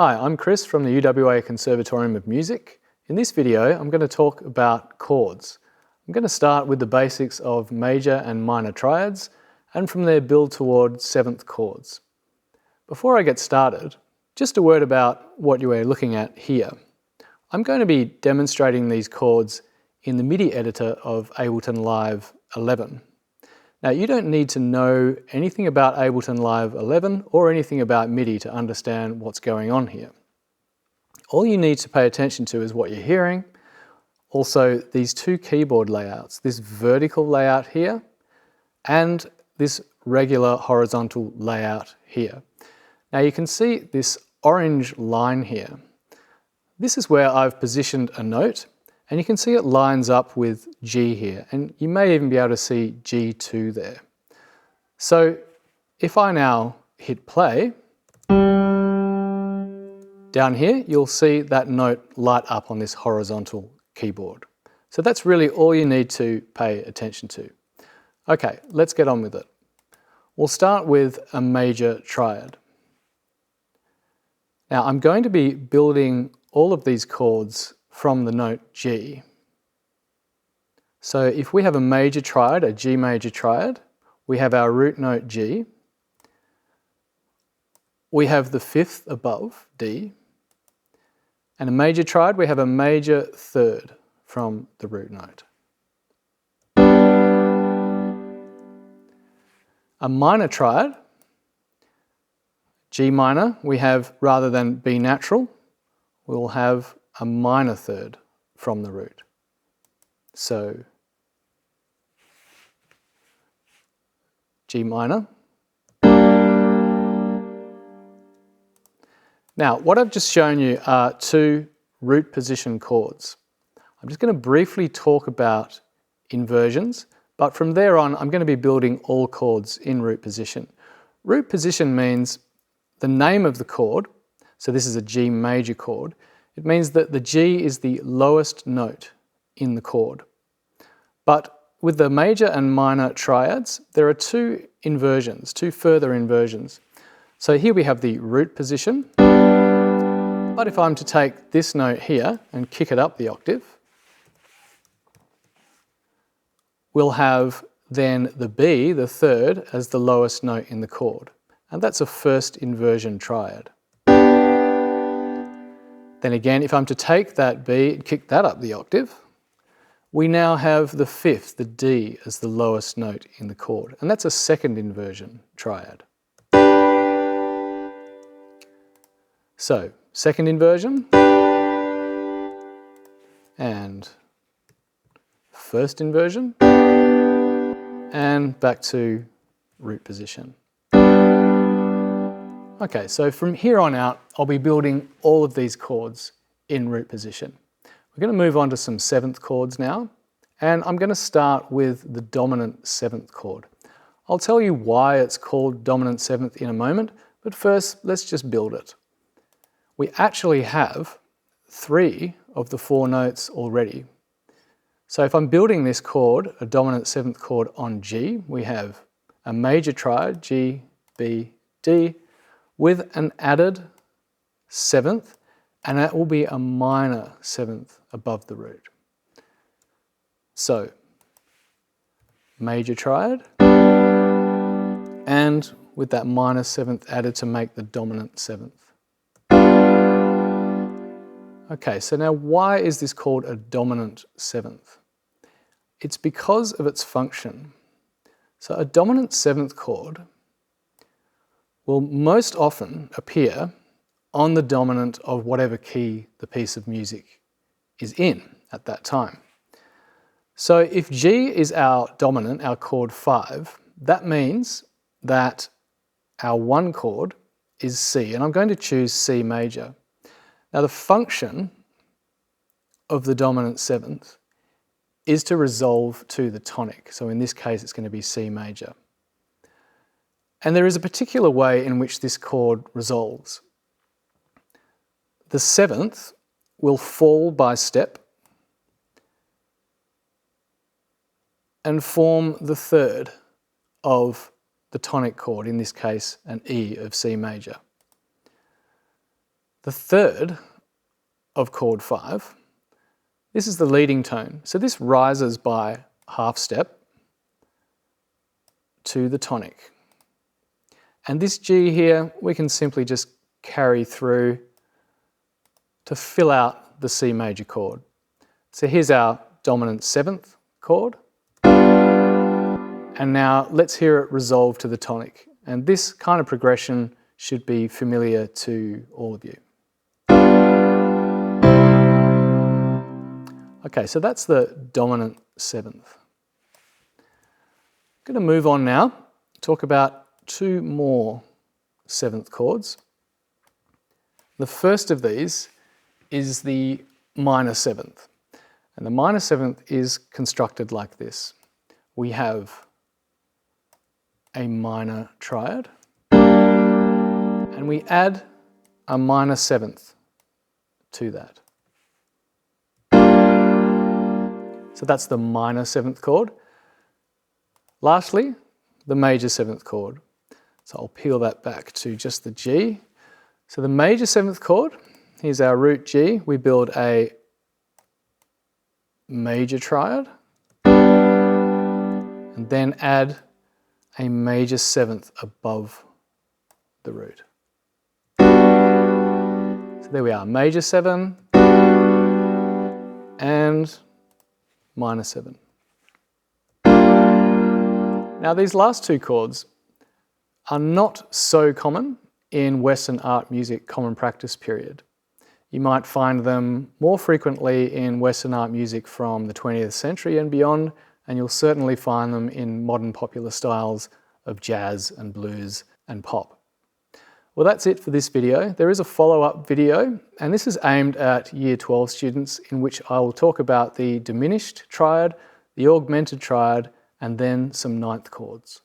Hi, I'm Chris from the UWA Conservatorium of Music. In this video, I'm going to talk about chords. I'm going to start with the basics of major and minor triads, and from there build toward seventh chords. Before I get started, just a word about what you are looking at here. I'm going to be demonstrating these chords in the MIDI editor of Ableton Live 11. Now, you don't need to know anything about Ableton Live 11 or anything about MIDI to understand what's going on here. All you need to pay attention to is what you're hearing. Also, these two keyboard layouts, this vertical layout here and this regular horizontal layout here. Now, you can see this orange line here. This is where I've positioned a note, and you can see it lines up with G here, and you may even be able to see G2 there. So if I now hit play, down here you'll see that note light up on this horizontal keyboard. So that's really all you need to pay attention to. Okay, let's get on with it. We'll start with a major triad. Now, I'm going to be building all of these chords from the note G. So if we have a major triad, a G major triad, we have our root note G, we have the fifth above, D, and a major triad, we have a major third from the root note. A minor triad, G minor, we have, rather than B natural, we will have a minor third from the root. So G minor. Now, what I've just shown you are two root position chords. I'm just going to briefly talk about inversions, but from there on, I'm going to be building all chords in root position. Root position means the name of the chord, so this is a G major chord. It means that the G is the lowest note in the chord. But with the major and minor triads, there are two inversions, two further inversions. So here we have the root position, but if I'm to take this note here and kick it up the octave, we'll have then the B, the third, as the lowest note in the chord. And that's a first inversion triad. Then again, if I'm to take that B and kick that up the octave, we now have the fifth, the D, as the lowest note in the chord. And that's a second inversion triad. So, second inversion, and first inversion, and back to root position. Okay, so from here on out, I'll be building all of these chords in root position. We're going to move on to some seventh chords now, and I'm going to start with the dominant seventh chord. I'll tell you why it's called dominant seventh in a moment, but first, let's just build it. We actually have three of the four notes already. So if I'm building this chord, a dominant seventh chord on G, we have a major triad, G, B, D, with an added seventh, and that will be a minor seventh above the root. So, major triad, and with that minor seventh added to make the dominant seventh. Okay, so now why is this called a dominant seventh? It's because of its function. So a dominant seventh chord will most often appear on the dominant of whatever key the piece of music is in at that time. So if G is our dominant, our chord 5, that means that our one chord is C, and I'm going to choose C major. Now the function of the dominant seventh is to resolve to the tonic. So in this case, it's going to be C major. And there is a particular way in which this chord resolves. The seventh will fall by step and form the third of the tonic chord, in this case an E of C major. The third of chord 5, this is the leading tone. So this rises by half step to the tonic. And this G here, we can simply just carry through to fill out the C major chord. So here's our dominant 7th chord. And now let's hear it resolve to the tonic. And this kind of progression should be familiar to all of you. Okay, so that's the dominant 7th. I'm going to move on now, talk about 2 more 7th chords. The first of these is the minor 7th. And the minor 7th is constructed like this. We have a minor triad, and we add a minor 7th to that. So that's the minor 7th chord. Lastly, the major 7th chord. So I'll peel that back to just the G. So the major 7th chord, here's our root G. We build a major triad and then add a major 7th above the root. So there we are, major 7 and minor 7. Now these last 2 chords are not so common in Western art music common practice period. You might find them more frequently in Western art music from the 20th century and beyond, and you'll certainly find them in modern popular styles of jazz and blues and pop. Well, that's it for this video. There is a follow-up video, and this is aimed at Year 12 students, in which I will talk about the diminished triad, the augmented triad, and then some 9th chords.